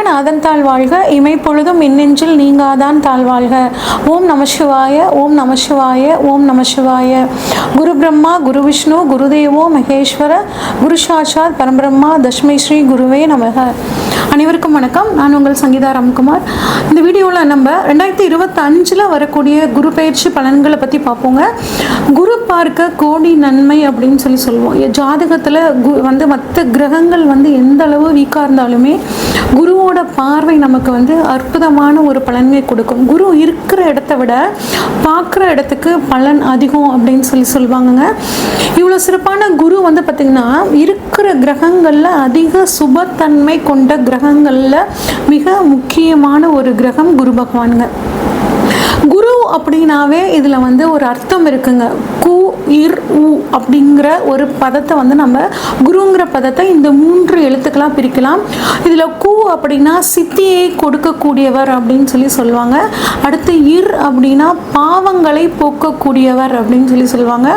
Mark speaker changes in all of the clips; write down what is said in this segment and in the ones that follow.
Speaker 1: நாதன் தாழ் வாழ்க, இமைப்பொழுதும் மின்னெஞ்சில் நீங்காதான் தாழ் வாழ்க. ஓம் நம சிவாய, ஓம் நம சிவாய, ஓம் நம சிவாய. குரு பிரம்மா குரு விஷ்ணு குருதேவோ மகேஸ்வர, குரு சாட்சாத் பரம்பிரம்மா தஸ்மை ஸ்ரீ குருவே நமக. அனைவருக்கும் வணக்கம். நான் உங்கள் சங்கீதா ராம்குமார். இந்த வீடியோவில் நம்ம 2025 வரக்கூடிய குரு பயிற்சி பலன்களை பற்றி பார்ப்போங்க. குரு பார்க்க கோடி நன்மை அப்படின்னு சொல்லுவோம். ஜாதகத்தில் மற்ற கிரகங்கள் எந்த அளவு வீக்காக இருந்தாலுமே குருவோட பார்வை நமக்கு அற்புதமான ஒரு பலன்களை கொடுக்கும். குரு இருக்கிற இடத்த விட பார்க்குற இடத்துக்கு பலன் அதிகம் அப்படின்னு சொல்லுவாங்கங்க. இவ்வளோ சிறப்பான குரு பார்த்திங்கன்னா இருக்கிற கிரகங்களில் அதிக சுபத்தன்மை கொண்ட கிரகங்களில் மிக முக்கியமான ஒரு கிரகம் குரு பகவானுங்க. குரு அப்படின்னாவே இதில் ஒரு அர்த்தம் இருக்குங்க. கு இர் உ அப்படிங்கிற ஒரு பதத்தை நம்ம குருங்கிற பதத்தை இந்த 3 எழுத்துக்களாக பிரிக்கலாம். இதில் கு அப்படின்னா சித்தியை கொடுக்கக்கூடியவர் அப்படின்னு சொல்லுவாங்க. அடுத்து இர் அப்படின்னா பாவங்களை போக்கக்கூடியவர் அப்படின்னு சொல்லுவாங்க.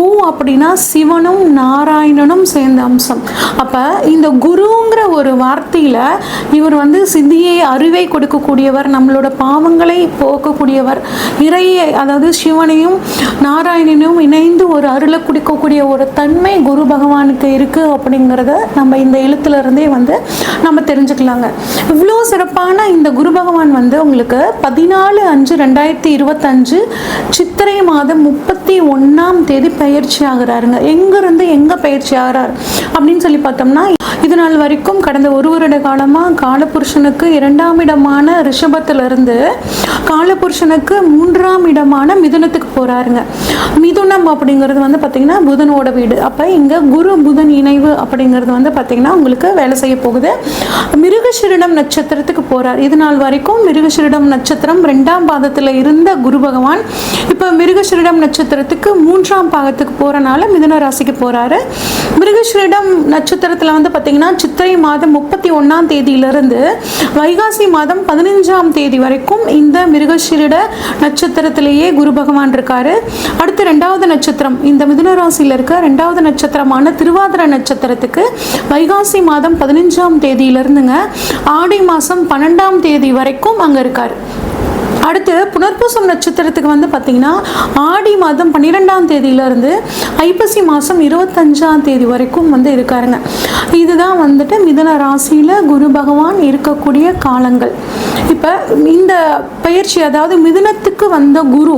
Speaker 1: உ அப்படின்னா சிவனும் நாராயணனும் சேர்ந்த அம்சம். அப்போ இந்த குருங்கிற ஒரு வார்த்தையில் இவர் சித்தியை அறிவை கொடுக்கக்கூடியவர், நம்மளோட பாவங்களை போக்கக்கூடியவர், இறையை அதாவது சிவனையும் நாராயணனையும் இணைந்து ஒரு அருளை கொடுக்கக்கூடிய ஒரு தன்மை குரு பகவானுக்கு இருக்குது அப்படிங்கிறத நம்ம இந்த எழுத்துலேருந்தே நம்ம தெரிஞ்சுக்கலாங்க. இவ்வளோ சிறப்பான இந்த குரு பகவான் உங்களுக்கு 14/5/2025 சித்திரை மாதம் 31ஆம் தேதி பயிற்சி ஆகிறாருங்க. எங்கேருந்து எங்கே பயிற்சி ஆகிறார் அப்படின்னு சொல்லி பார்த்தோம்னா, இது நாள் வரைக்கும் கடந்த 1 வருட காலமாக காலபுருஷனுக்கு 2ஆம் இடமான ரிஷபத்திலிருந்து காலபுருஷனுக்கு 3ஆம் இடமான மிதுனத்துக்கு போகிறாருங்க. மிதுனம் அப்படிங்கிறது பார்த்திங்கன்னா புதனோட வீடு. அப்போ இங்கே குரு புதன் இணைவு அப்படிங்கிறது பார்த்திங்கன்னா உங்களுக்கு வேலை செய்ய போகுது. மிருகசீரிடம் நட்சத்திரத்துக்கு போகிறார். இது நாள் வரைக்கும் மிருகசீரிடம் நட்சத்திரம் 2ஆம் பாதத்தில் இருந்த குரு பகவான் இப்போ மிருகசீரிடம் நட்சத்திரத்துக்கு 3ஆம் பாகத்துக்கு போகிறனால மிதுன ராசிக்கு போகிறாரு. மிருகசீரிடம் நட்சத்திரத்தில் பார்த்திங்கன்னா சித்திரை மாதம் 31ஆம் தேதியிலிருந்து வைகாசி மாதம் 15ஆம் தேதி வரைக்கும் இந்த மிருகசீரிட நட்சத்திரத்திலேயே குரு பகவான் இருக்காரு. அடுத்து 2வது நட்சத்திரம், இந்த மிதுன ராசியில் இருக்க 2வது நட்சத்திரமான திருவாதிரை நட்சத்திரத்துக்கு வைகாசி மாதம் 15ஆம் தேதியிலிருந்துங்க ஆடி மாதம் 12ஆம் தேதி வரைக்கும் அங்கே இருக்கார். அடுத்து புனர்பூசம் நட்சத்திரத்துக்கு பார்த்தீங்கன்னா ஆடி மாதம் 12ஆம் தேதியிலிருந்து ஐப்பசி மாதம் 25ஆம் தேதி வரைக்கும் இருக்காருங்க. இதுதான் மிதுன ராசியில் குரு பகவான் இருக்கக்கூடிய காலங்கள். இப்போ இந்த பயிற்சி அதாவது மிதுனத்துக்கு வந்த குரு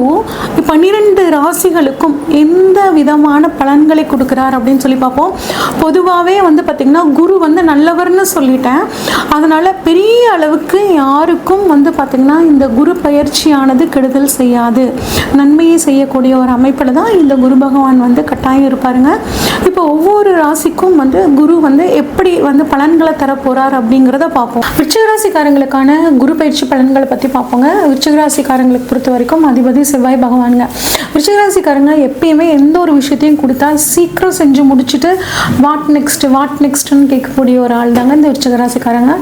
Speaker 1: 12 ராசிகளுக்கும் எந்த விதமான பலன்களை கொடுக்குறார் அப்படின்னு சொல்லி பார்ப்போம். பொதுவாகவே பார்த்திங்கன்னா குரு நல்லவர்னு சொல்லிட்டேன். அதனால் பெரிய அளவுக்கு யாருக்கும் பார்த்திங்கன்னா இந்த குரு பயிற்சியானது கெடுதல் செய்யாது, நன்மையை செய்யக்கூடிய ஒரு அமைப்பில் தான் இந்த குரு பகவான் கட்டாயம் இருப்பாருங்க. இப்போ ஒவ்வொரு ராசிக்கும் குரு எப்படி பலன்களை தர போகிறார் அப்படிங்கிறத பார்ப்போம். விருச்சிகராசிக்காரங்களுக்கான குரு பயிற்சி பலன்களை பற்றி பார்ப்போங்க. விருச்சிகராசிக்காரங்களுக்கு பொறுத்த வரைக்கும் அதிபதி செவ்வாய் பகவானுங்க. விருச்சிகராசிக்காரங்க எப்பயுமே எந்த ஒரு விஷயத்தையும் கொடுத்தா சீக்கிரம் செஞ்சு முடிச்சுட்டு வாட் நெக்ஸ்ட்னு கேட்கக்கூடிய ஒரு ஆள் தாங்க இந்த விருச்சிகராசிக்காரங்க.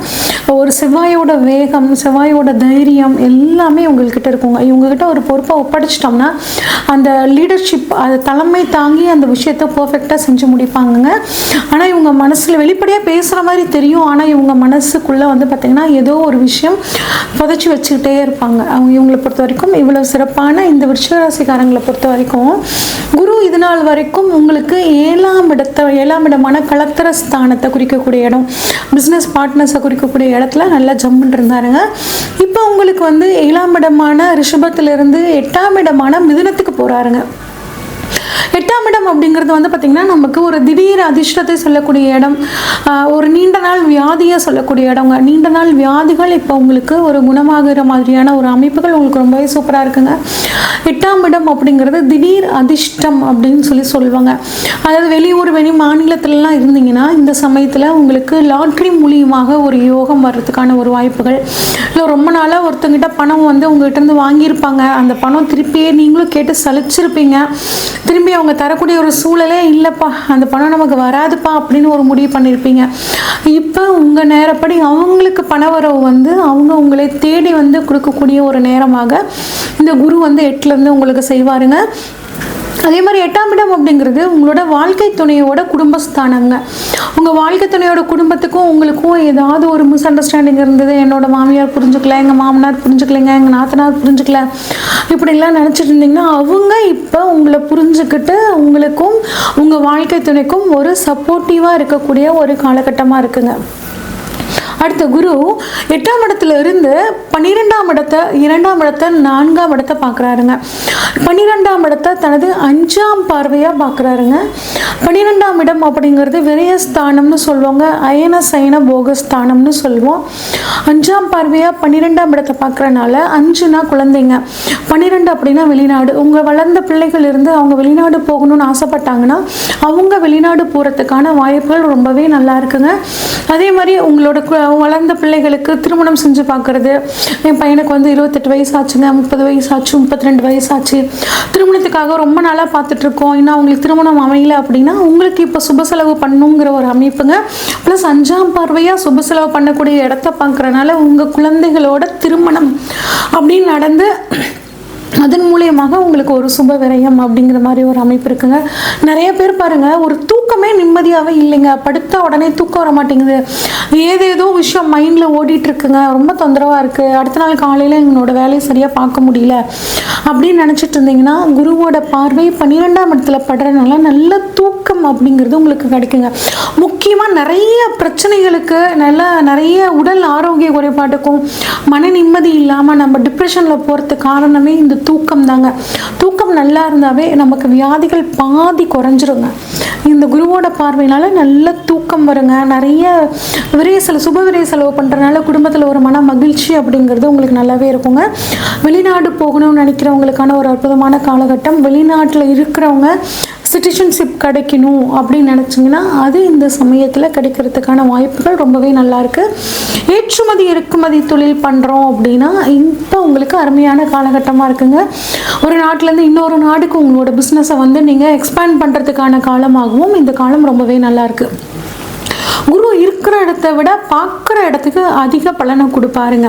Speaker 1: ஒரு செவ்வாயோட வேகம், செவ்வாயோட தைரியம் எல்லாமே உங்கள்கிட்ட இருக்குங்க. இவங்ககிட்ட ஒரு பொறுப்பை ஒப்படைச்சிட்டோம்னா அந்த லீடர்ஷிப், அது தலைமை தாங்கி அந்த விஷயத்தை பர்ஃபெக்டாக செஞ்சு முடிப்பாங்கங்க. ஆனால் இவங்க மனசில் வெளிப்படையாக பேசுகிற மாதிரி தெரியும். ஆனால் இவங்க மனசுக்குள்ளே பார்த்திங்கன்னா ஏதோ ஒரு விஷயம் புதைச்சி வச்சுக்கிட்டே இருப்பாங்க. இவங்களை பொறுத்த வரைக்கும் இவ்வளோ சிறப்பான இந்த விருச்சிகராசிக்காரங்களை பொறுத்த வரைக்கும் குரு இது நாள் வரைக்கும் உங்களுக்கு 7ஆம் இடமான கலத்திர ஸ்தானத்தை குறிக்கக்கூடிய இடம், பிஸ்னஸ் பார்ட்னர்ஸை குறிக்கக்கூடிய இடத்துல நல்லா ஜம்முன்னு இருந்தாருங்க. இப்போ உங்களுக்கு 7ஆம் இடமான ரிஷபத்திலிருந்து 8ஆம் இடமான மிதுனத்துக்கு போகிறாருங்க. 8ஆம் இடம் அப்படிங்கிறது பார்த்திங்கன்னா நமக்கு ஒரு திடீர் அதிர்ஷ்டத்தை சொல்லக்கூடிய இடம், ஒரு நீண்ட நாள் வியாதியை சொல்லக்கூடிய இடங்க. நீண்ட நாள் வியாதிகள் இப்போ உங்களுக்கு ஒரு குணமாகிற மாதிரியான ஒரு அமைப்புகள் உங்களுக்கு ரொம்பவே சூப்பராக இருக்குங்க. 8ஆம் இடம் அப்படிங்கிறது திடீர் அதிர்ஷ்டம் அப்படின்னு சொல்லுவாங்க. அதாவது வெளியூர் வெளி மாநிலத்திலலாம் இருந்தீங்கன்னா இந்த சமயத்தில் உங்களுக்கு லாட்ரி மூலியமாக ஒரு யோகம் வர்றதுக்கான ஒரு வாய்ப்புகள், இல்லை ரொம்ப நாளாக ஒருத்தங்கிட்ட பணம் உங்கள்கிட்ட இருந்து வாங்கியிருப்பாங்க, அந்த பணம் திருப்பியே நீங்களும் கேட்டு சலிச்சிருப்பீங்க, திரும்பி அவங்க தரக்கூடிய ஒரு சூழலே இல்லைப்பா, அந்த பணம் நமக்கு வராதுப்பா அப்படின்னு ஒரு முடிவு பண்ணியிருப்பீங்க. இப்போ உங்கள் நேரப்படி அவங்களுக்கு பண வரவு அவங்க உங்களை தேடி கொடுக்கக்கூடிய ஒரு நேரமாக இந்த குரு 8லேருந்து உங்களுக்கு செய்வாருங்க. அதே மாதிரி 8ஆம் இடம் அப்படிங்கிறது உங்களோட வாழ்க்கை துணையோட குடும்பஸ்தானங்க. உங்கள் வாழ்க்கை துணையோட குடும்பத்துக்கும் உங்களுக்கும் ஏதாவது ஒரு மிஸ் அண்டர்ஸ்டாண்டிங் இருந்தது. என்னோட மாமியார் புரிஞ்சுக்கல, எங்கள் மாமனார் புரிஞ்சுக்கலைங்க, எங்கள் நாத்தனார் புரிஞ்சுக்கல, இப்படிலாம் நினச்சிட்டு இருந்தீங்கன்னா அவங்க இப்போ உங்களை புரிஞ்சுக்கிட்டு உங்களுக்கும் உங்கள் வாழ்க்கை துணைக்கும் ஒரு சப்போர்ட்டிவாக இருக்கக்கூடிய ஒரு காலகட்டமாக இருக்குங்க. அடுத்த குரு 8ஆம் இடத்துல இருந்து 12ஆம் இடத்தை, 2ஆம் இடத்தை, 4ஆம் இடத்தை பார்க்குறாருங்க. 12ஆம் இடத்தை தனது 5ஆம் பார்வையாக பார்க்குறாருங்க. 12ஆம் இடம் அப்படிங்கிறது விரயஸ்தானம்னு சொல்லுவாங்க, அயன சயன போகஸ்தானம்னு சொல்லுவோம். 5ஆம் பார்வையாக 12ஆம் இடத்தை பார்க்குறனால 5னா குழந்தைங்க, 12 அப்படின்னா வெளிநாடு. உங்கள் வளர்ந்த பிள்ளைகள் இருந்து அவங்க வெளிநாடு போகணும்னு ஆசைப்பட்டாங்கன்னா அவங்க வெளிநாடு போகிறதுக்கான வாய்ப்புகள் ரொம்பவே நல்லா இருக்குங்க. அதே மாதிரி உங்களோட வளர்ந்த பிள்ளைகளுக்கு திருமணம் செஞ்சு பார்க்குறது. என் பையனுக்கு வந்து 28 வயசு ஆச்சுங்க, 30 வயசு ஆச்சு, 32 வயசு ஆச்சு, திருமணத்துக்காக ரொம்ப நாளாக பார்த்துட்ருக்கோம், இன்னும் அவங்களுக்கு திருமணம் அமையல அப்படின்னா உங்களுக்கு இப்போ சுப செலவு பண்ணுங்கிற ஒரு அமைப்புங்க. ப்ளஸ் 5ஆம் பார்வையாக சுப செலவு பண்ணக்கூடிய இடத்த பார்க்குறனால உங்கள் குழந்தைகளோட திருமணம் அப்படின்னு நடந்து அதன் மூலியமாக உங்களுக்கு ஒரு சுப விரயம் அப்படிங்கிற மாதிரி ஒரு அமைப்பு இருக்குங்க. நிறைய பேர் பாருங்க, ஒரு தூக்கமே நிம்மதியாகவே இல்லைங்க. படுத்த உடனே தூக்கம் வர மாட்டேங்குது, ஏதேதோ விஷயம் மைண்டில் ஓடிட்டு இருக்குங்க, ரொம்ப தொந்தரவாக இருக்குது, அடுத்த நாள் காலையில் எங்களோட வேலையை சரியாக பார்க்க முடியல அப்படின்னு நினச்சிட்டு இருந்தீங்கன்னா குருவோட பார்வை 12ஆம் இடத்துல படுறதுனால நல்ல தூக்கம் அப்படிங்கிறது உங்களுக்கு கிடைக்குங்க. முக்கியமாக நிறைய பிரச்சனைகளுக்கு நிறைய உடல் ஆரோக்கிய குறைபாட்டுக்கும் மன நிம்மதி இல்லாமல் நம்ம டிப்ரெஷனில் போகிறதுக்கு காரணமே இந்த தூக்கம் தாங்க. தூக்கம் நல்லா இருந்தாவே நமக்கு வியாதிகள் பாதி குறைஞ்சிருங்க. இந்த குருவோட பார்வையினால நல்ல தூக்கம் வருங்க. நிறைய சுப விரைய செலவு பண்ணுறதுனால குடும்பத்தில் ஒரு மன மகிழ்ச்சி அப்படிங்கிறது உங்களுக்கு நல்லாவே இருக்குங்க. வெளிநாடு போகணும்னு நினைக்கிறவங்களுக்கான ஒரு அற்புதமான காலகட்டம். வெளிநாட்டில் இருக்கிறவங்க சிட்டிசன்ஷிப் கிடைக்கணும் அப்படின்னு நினச்சிங்கன்னா அது இந்த சமயத்தில் கிடைக்கிறதுக்கான வாய்ப்புகள் ரொம்பவே நல்லா இருக்குது. ஏற்றுமதி இறக்குமதி தொழில் பண்ணுறோம் அப்படின்னா இப்போ உங்களுக்கு அருமையான காலகட்டமாக இருக்குங்க. ஒரு நாட்டிலேருந்து இன்னொரு நாடுக்கு உங்களோட பிஸ்னஸை வந்து நீங்கள் எக்ஸ்பேண்ட் பண்ணுறதுக்கான காலமாகவும் இந்த காலம் ரொம்பவே நல்லா இருக்குது. குரு இருக்கிற இடத்த விட பார்க்குற இடத்துக்கு அதிக பலனை கொடுப்பாருங்க.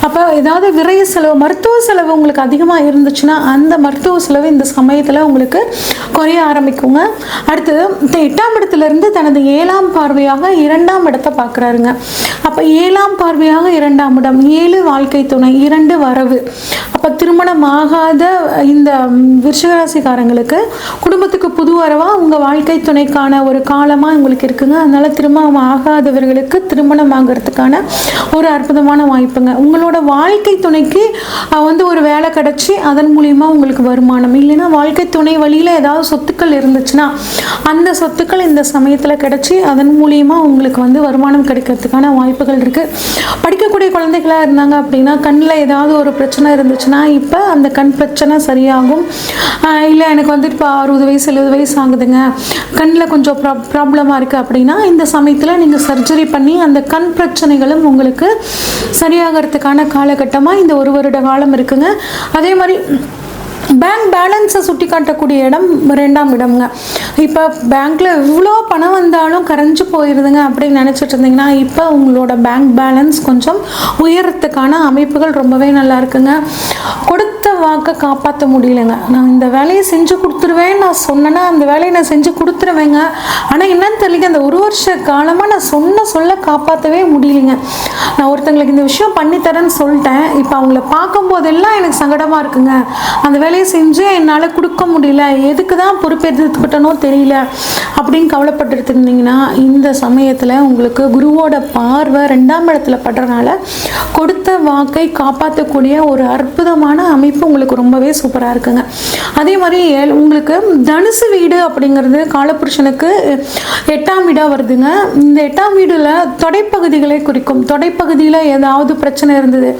Speaker 1: அப்போ ஏதாவது விரைய செலவு, மருத்துவ செலவு உங்களுக்கு அதிகமாக இருந்துச்சுன்னா அந்த மருத்துவ செலவு இந்த சமயத்தில் உங்களுக்கு குறைய ஆரம்பிக்குங்க. அடுத்து 8ஆம் இடத்துலேருந்து தனது 7ஆம் பார்வையாக 2ஆம் இடத்தை பார்க்குறாருங்க. அப்போ 7ஆம் பார்வையாக 2ஆம் இடம், 7 வாழ்க்கை துணை, 2 வரவு. அப்போ திருமணம் ஆகாத இந்த விருச்சிகராசிக்காரங்களுக்கு குடும்பத்துக்கு புது வரவாக உங்கள் வாழ்க்கை துணைக்கான ஒரு காலமாக உங்களுக்கு இருக்குங்க. அதனால திருமணம் ஆகாதவர்களுக்கு திருமணம் ஆகிறதுக்கான ஒரு அற்புதமான வாய்ப்புங்க. உங்களோட வாழ்க்கை துணைக்கு வந்து ஒரு வேலை கிடைச்சி அதன் மூலியமா உங்களுக்கு வருமானம், இல்லைன்னா வாழ்க்கை துணை வழியில் ஏதாவது சொத்துக்கள் இருந்துச்சுன்னா அந்த சொத்துக்கள் இந்த சமயத்தில் கிடைச்சி அதன் மூலியமா உங்களுக்கு வந்து வருமானம் கிடைக்கிறதுக்கான வாய்ப்புகள் இருக்கு. படிக்கக்கூடிய குழந்தைகளாக இருந்தாங்க அப்படின்னா கண்ணில் ஏதாவது ஒரு பிரச்சனை இருந்துச்சுன்னா இப்போ அந்த கண் பிரச்சனை சரியாகும். இல்லை எனக்கு வந்துட்டு இப்போ 60 வயசு 70 வயசு ஆகுதுங்க, கண்ணில் கொஞ்சம் ப்ராப்ளமாக இருக்குது அப்படின்னா இந்த சமயத்தில் நீங்கள் சர்ஜரி பண்ணி அந்த கண் பிரச்சனைகளும் உங்களுக்கு சரியாகிறதுக்கான காலகட்டமாக இந்த 1 வருட காலம் இருக்குங்க. அதே மாதிரி பேங்க் பேலன்ஸை சுட்டி காட்டக்கூடிய இடம் 2ஆம் இடம்ங்க. இப்போ பேங்க்கில் இவ்வளோ பணம் வந்தாலும் கரைஞ்சு போயிடுதுங்க அப்படின்னு நினச்சிட்டு இருந்தீங்கன்னா இப்போ உங்களோட பேங்க் பேலன்ஸ் கொஞ்சம் உயரத்துக்கான அமைப்புகள் ரொம்பவே நல்லா இருக்குங்க. கொடுத்த வாக்கை காப்பாற்ற முடியலைங்க. நான் இந்த வேலையை செஞ்சு கொடுத்துருவேன், நான் சொன்னேன்னா அந்த வேலையை நான் செஞ்சு கொடுத்துருவேங்க, ஆனால் என்னன்னு தெரியல அந்த 1 வருஷ காலமாக நான் சொல்ல காப்பாற்றவே முடியலைங்க. நான் ஒருத்தங்களுக்கு இந்த விஷயம் பண்ணித்தரேன்னு சொல்லிட்டேன், இப்போ அவங்கள பார்க்கும்போதெல்லாம் எனக்கு சங்கடமாக இருக்குங்க, அந்த வேலையை செஞ்சு என்னால் கொடுக்க முடியல, எதுக்கு தான் பொறுப்பேற்றுக்கிட்டனோ தெரியல அப்படின்னு கவலைப்பட்டு இருந்தீங்கன்னா இந்த சமயத்தில் உங்களுக்கு குருவோட பார்வை 2ஆம் இடத்துல படுறதுனால கொடுத்த வாக்கை காப்பாற்றக்கூடிய ஒரு அற்புதமான அமைப்பு உங்களுக்கு ரொம்பவே சூப்பராக இருக்குங்க. அதே மாதிரி உங்களுக்கு தனுசு வீடு அப்படிங்கிறது காலபுருஷனுக்கு 8ஆம் வீடாக வருதுங்க. இந்த 8ஆம் வீடில் தொடைப்பகுதிகளை குறிக்கும். தொடைப்பகுதியில் ஏதாவது பிரச்சனை இருந்தது,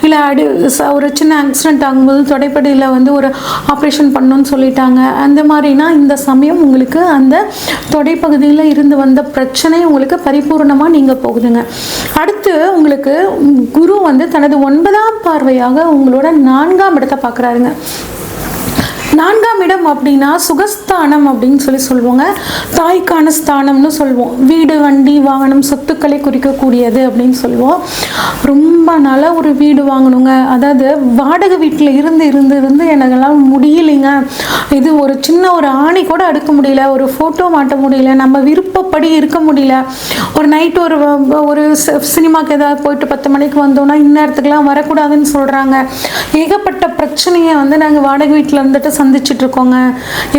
Speaker 1: இல்லை ஒரு சின்ன ஆக்சிடென்ட் ஆகும்போது தொடைப்பகுதியில் வந்து ஒரு ஆப்ரேஷன் பண்ணணும்னு சொல்லிட்டாங்க, அந்த மாதிரினா இந்த சமயம் உங்களுக்கு அந்த தொடைப்பகுதியில் இருந்து வந்த பிரச்சனை உங்களுக்கு பரிபூர்ணமாக நீங்கள் போகுதுங்க. அடுத்து உங்களுக்கு குரு வந்து தனது 9ஆம் பார்வையாக உங்களோட 4ஆம் இடத்தை பார்க்குறாருங்க. 4ஆம் இடம் அப்படின்னா சுகஸ்தானம் அப்படின்னு சொல்லுவாங்க. தாய்க்கான ஸ்தானம்னு சொல்லுவோம். வீடு, வண்டி, வாகனம், சொத்துக்களை குறிக்கக்கூடியது அப்படின்னு சொல்லுவோம். ரொம்ப நாளாக ஒரு வீடு வாங்கணுங்க. அதாவது வாடகை வீட்டில் இருந்து எனக்கெல்லாம் முடியலைங்க. இது ஒரு சின்ன ஒரு ஆணி கூட அடுக்க முடியல, ஒரு ஃபோட்டோ மாட்ட முடியல, நம்ம விருப்பப்படி இருக்க முடியல. ஒரு நைட்டு ஒரு சினிமாக்கு ஏதாவது போயிட்டு 10 மணிக்கு வந்தோம்னா இந்நேரத்துக்குலாம் வரக்கூடாதுன்னு சொல்கிறாங்க. ஏகப்பட்ட பிரச்சனையை நாங்கள் வாடகை வீட்டில் இருந்துட்டு சந்திச்சுட்டு இருக்கோங்க.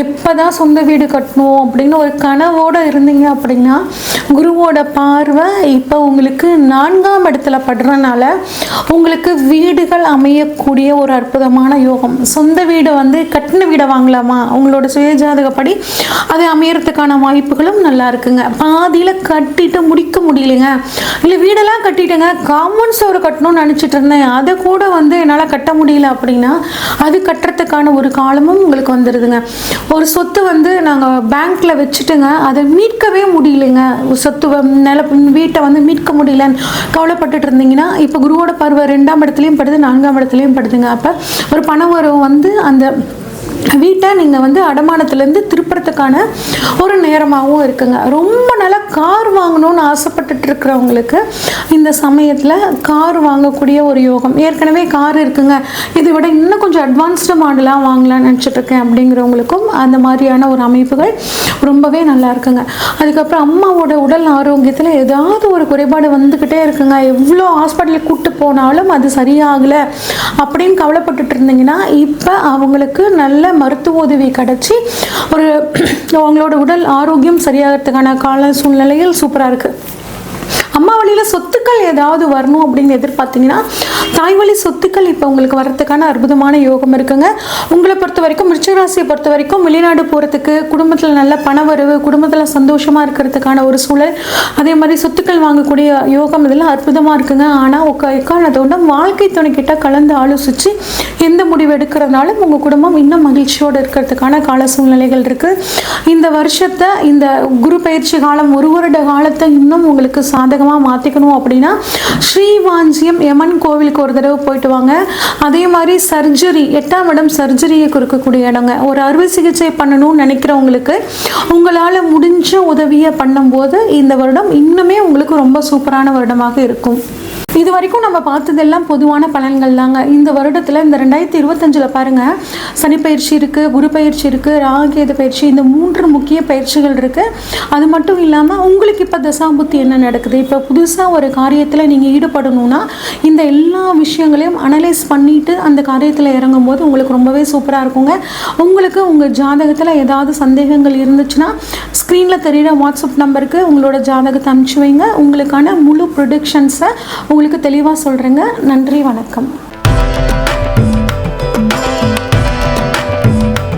Speaker 1: எப்போ தான் சொந்த வீடு கட்டணும் அப்படின்னு ஒரு கனவோடு இருந்தீங்க அப்படின்னா குருவோட பார்வை இப்போ உங்களுக்கு 4ஆம் இடத்துல படுறதுனால உங்களுக்கு வீடுகள் அமையக்கூடிய ஒரு அற்புதமான யோகம். சொந்த வீடு கட்டின வீடை வாங்கலாமா, உங்களோட சுயஜாதகப்படி அது அமையறதுக்கான வாய்ப்புகளும் நல்லா இருக்குங்க. பாதியில் கட்டிட்டு முடிக்க முடியலைங்க, இல்லை வீடெல்லாம் கட்டிட்டுங்க காம்பவுண்ட் ஸ்டோர் கட்டணும்னு நினச்சிட்டு இருந்தேன், அதை கூட என்னால் கட்ட முடியல அப்படின்னா அது கட்டுறதுக்கான ஒரு காலமும் உங்களுக்கு வந்துடுதுங்க. ஒரு சொத்து நாங்கள் பேங்க்கில் வச்சுட்டுங்க அதை மீட்கவே முடியலைங்க, சொத்து வீட்டை மீட்க முடியலன்னு கவலைப்பட்டுட்டு இருந்தீங்கன்னா இப்போ குருவோட பார்வை 2ஆம் இடத்துலையும் படுது, 4ஆம் இடத்துலையும் படுதுங்க. அப்போ ஒரு பணம் வரவு அந்த வீட்டை நீங்கள் அடமானத்துலேருந்து திருப்புறத்துக்கான ஒரு நேரமாகவும் இருக்குங்க. ரொம்ப நாளாக கார் வாங்கணும்னு ஆசைப்பட்டுட்டு இருக்கிறவங்களுக்கு இந்த சமயத்தில் கார் வாங்கக்கூடிய ஒரு யோகம். ஏற்கனவே கார் இருக்குங்க, இதை விட இன்னும் கொஞ்சம் அட்வான்ஸ்டு மாடலாக வாங்கலாம்னு நினச்சிட்ருக்கேன் அப்படிங்கிறவங்களுக்கும் அந்த மாதிரியான ஒரு அமைப்புகள் ரொம்பவே நல்லா இருக்குங்க. அதுக்கப்புறம் அம்மாவோட உடல் ஆரோக்கியத்தில் ஏதாவது ஒரு குறைபாடு வந்துக்கிட்டே இருக்குங்க. எவ்வளோ ஹாஸ்பிட்டலுக்கு கூப்பிட்டு போனாலும் அது சரியாகலை அப்படின்னு கவலைப்பட்டுட்டு இருந்தீங்கன்னா இப்போ அவங்களுக்கு நல்ல மருத்துவ உதவி கிடைச்சி அவங்களோட உடல் ஆரோக்கியம் சரியாகிறதுக்கான கால சூழ்நிலையில் சூப்பராக இருக்குது. அம்மா வழியில் சொத்துக்கள் ஏதாவது வரணும் அப்படின்னு எதிர்பார்த்தீங்கன்னா தாய் வழி சொத்துக்கள் இப்போ உங்களுக்கு வர்றதுக்கான அற்புதமான யோகம் இருக்குங்க. உங்களை பொறுத்த வரைக்கும், விருச்சிக ராசியை பொறுத்த வரைக்கும் வெளிநாடு போகிறதுக்கு, குடும்பத்தில் நல்ல பண வரவு, குடும்பத்தில் சந்தோஷமாக இருக்கிறதுக்கான ஒரு சூழல், அதே மாதிரி சொத்துக்கள் வாங்கக்கூடிய யோகம், இதெல்லாம் அற்புதமாக இருக்குங்க. ஆனால் எக்காரணத்தோட வாழ்க்கை துணைக்கிட்ட கலந்து ஆலோசித்து எந்த முடிவு எடுக்கிறதுனாலும் உங்கள் குடும்பம் இன்னும் மகிழ்ச்சியோடு இருக்கிறதுக்கான கால சூழ்நிலைகள் இருக்குது. இந்த வருஷத்தை, இந்த குரு பயிற்சி காலம் 1 வருட காலத்தை இன்னும் உங்களுக்கு சாதகமாக மாற்றிக்கணும் அப்படின்னா ஸ்ரீவாஞ்சியம் யமன் கோவிலுக்கு ஒரு தடவை போயிட்டு வாங்க. அதே மாதிரி சர்ஜரி, 8ஆம் இடம் சர்ஜரியை கொடுக்கக்கூடிய இடங்க. ஒரு அறுவை சிகிச்சை பண்ணணும்னு நினைக்கிறவங்களுக்கு உங்களால் முடிஞ்ச உதவியை பண்ணும்போது இந்த வருடம் இன்னுமே உங்களுக்கு ரொம்ப சூப்பரான வருடமாக இருக்கும். இது வரைக்கும் நம்ம பார்த்ததெல்லாம் பொதுவான பலன்கள் தாங்க. இந்த வருடத்தில், இந்த 2025 பாருங்கள், சனி பயிற்சி இருக்குது, குரு பயிற்சி இருக்குது, ராகேது பயிற்சி, இந்த 3 முக்கிய பயிற்சிகள் இருக்குது. அது மட்டும் இல்லாமல் உங்களுக்கு இப்போ தசாபுத்தி என்ன நடக்குது, இப்போ புதுசாக ஒரு காரியத்தில் நீங்கள் ஈடுபடணும்னா இந்த எல்லா விஷயங்களையும் அனலைஸ் பண்ணிவிட்டு அந்த காரியத்தில் இறங்கும் போது உங்களுக்கு ரொம்பவே சூப்பராக இருக்குங்க. உங்களுக்கு உங்கள் ஜாதகத்தில் ஏதாவது சந்தேகங்கள் இருந்துச்சுன்னா ஸ்க்ரீனில் தெரிகிற வாட்ஸ்அப் நம்பருக்கு உங்களோட ஜாதகத்தை அனுப்பிச்சி வைங்க. உங்களுக்கான முழு ப்ரொடிக்ஷன்ஸை உங்களுக்கு தெளிவாக சொல்கிறேங்க. நன்றி, வணக்கம்.